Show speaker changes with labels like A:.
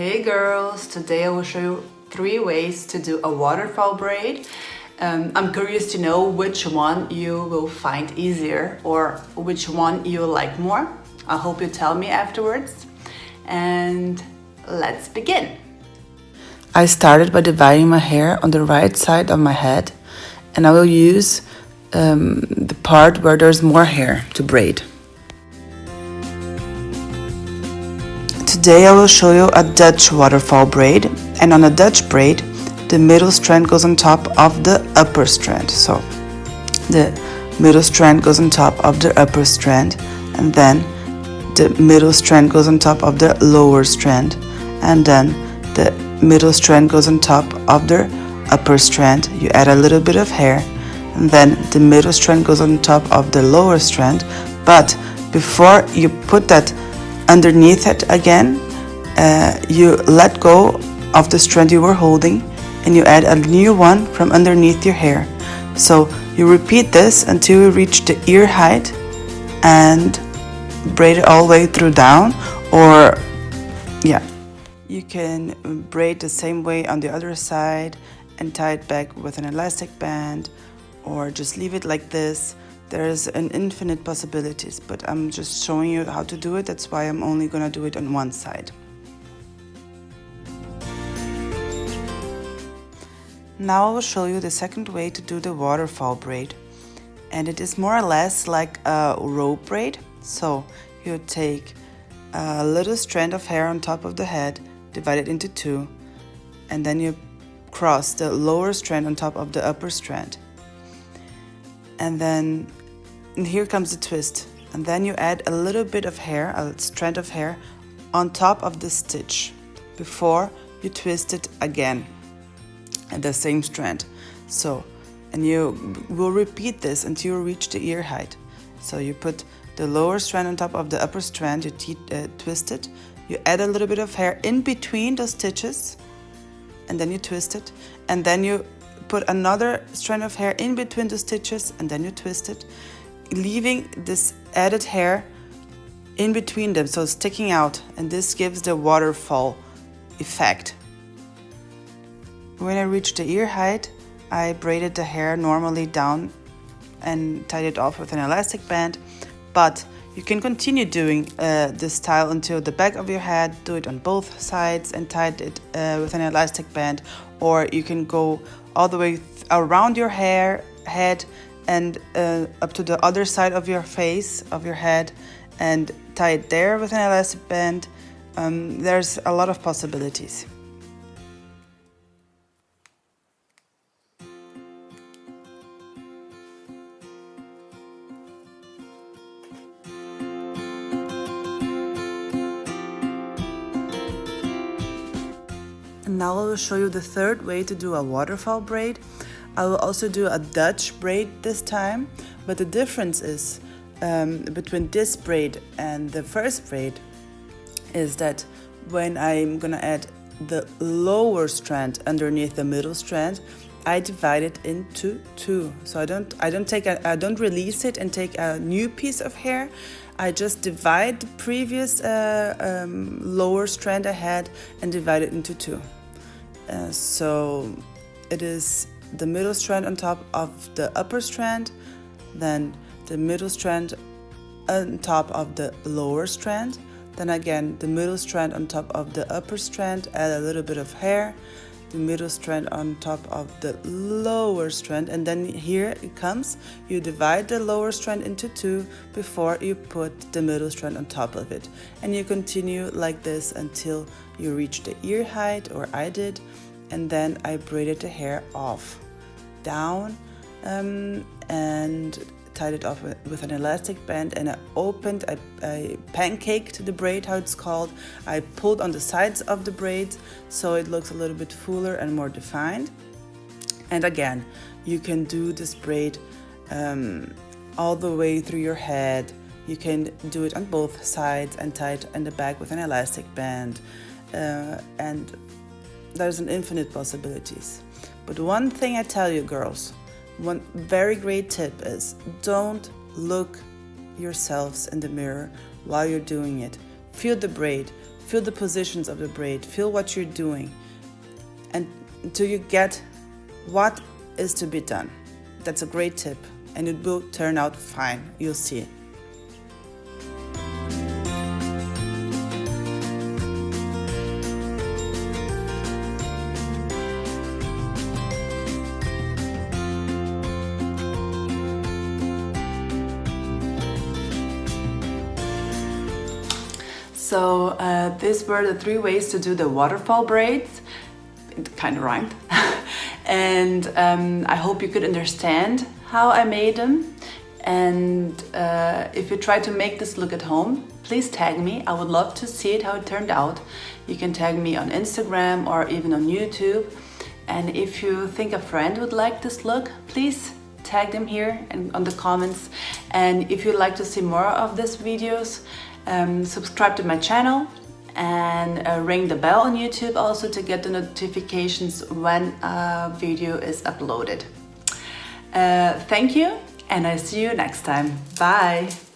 A: Hey girls, today I will show you 3 ways to do a waterfall braid. I'm curious to know which one you will find easier or which one you like more. I hope you tell me afterwards. And let's begin. I started by dividing my hair on the right side of my head, and I will use the part where there's more hair to braid. Today I will show you a Dutch waterfall braid, and on a Dutch braid the middle strand goes on top of the upper strand. So the middle strand goes on top of the upper strand, and then the middle strand goes on top of the lower strand, and then the middle strand goes on top of the upper strand. You add a little bit of hair, and then the middle strand goes on top of the lower strand. But before you put that underneath it again, you let go of the strand you were holding and you add a new one from underneath your hair. So you repeat this until you reach the ear height and braid it all the way through down, or you can braid the same way on the other side and tie it back with an elastic band, or just leave it like this. There's an infinite possibilities, but I'm just showing you how to do it. That's why I'm only gonna do it on one side. Now I will show you the second way to do the waterfall braid, and it is more or less like a rope braid. So you take a little strand of hair on top of the head, divide it into 2, and then you cross the lower strand on top of the upper strand. And here comes the twist, and then you add a little bit of hair, a strand of hair, on top of the stitch before you twist it again at the same strand. So, and you will repeat this until you reach the ear height. So you put the lower strand on top of the upper strand, you twist it, you add a little bit of hair in between those stitches, and then you twist it, and then you put another strand of hair in between the stitches, and then you twist it, leaving this added hair in between them, so sticking out, and this gives the waterfall effect. When I reached the ear height, I braided the hair normally down and tied it off with an elastic band, but you can continue doing this style until the back of your head, do it on both sides and tie it with an elastic band, or you can go all the way around your head and up to the other side of your face, of your head, and tie it there with an elastic band. There's a lot of possibilities. And now I will show you the third way to do a waterfall braid. I will also do a Dutch braid this time, but the difference is between this braid and the first braid is that when I'm gonna add the lower strand underneath the middle strand, I divide it into 2. So I don't release it and take a new piece of hair. I just divide the previous lower strand I had and divide it into 2. So it is the middle strand on top of the upper strand, then the middle strand on top of the lower strand, then again the middle strand on top of the upper strand, add a little bit of hair, the middle strand on top of the lower strand, and then here it comes, you divide the lower strand into 2 before you put the middle strand on top of it, and you continue like this until you reach the ear height, or I did, and then I braided the hair off down and tied it off with an elastic band, and I pancaked the braid, how it's called. I pulled on the sides of the braid so it looks a little bit fuller and more defined. And again, you can do this braid all the way through your head. You can do it on both sides and tie it in the back with an elastic band, and there's an infinite possibilities. But one thing I tell you girls, one very great tip is don't look yourselves in the mirror while you're doing it. Feel the braid, feel the positions of the braid, feel what you're doing, and until you get what is to be done. That's a great tip, and it will turn out fine, you'll see. So these were the 3 ways to do the waterfall braids. It kind of rhymed. And I hope you could understand how I made them. And if you try to make this look at home, please tag me. I would love to see it, how it turned out. You can tag me on Instagram or even on YouTube. And if you think a friend would like this look, please tag them here and on the comments. And if you'd like to see more of these videos, subscribe to my channel and ring the bell on YouTube also to get the notifications when a video is uploaded. Thank you, and I see you next time. Bye!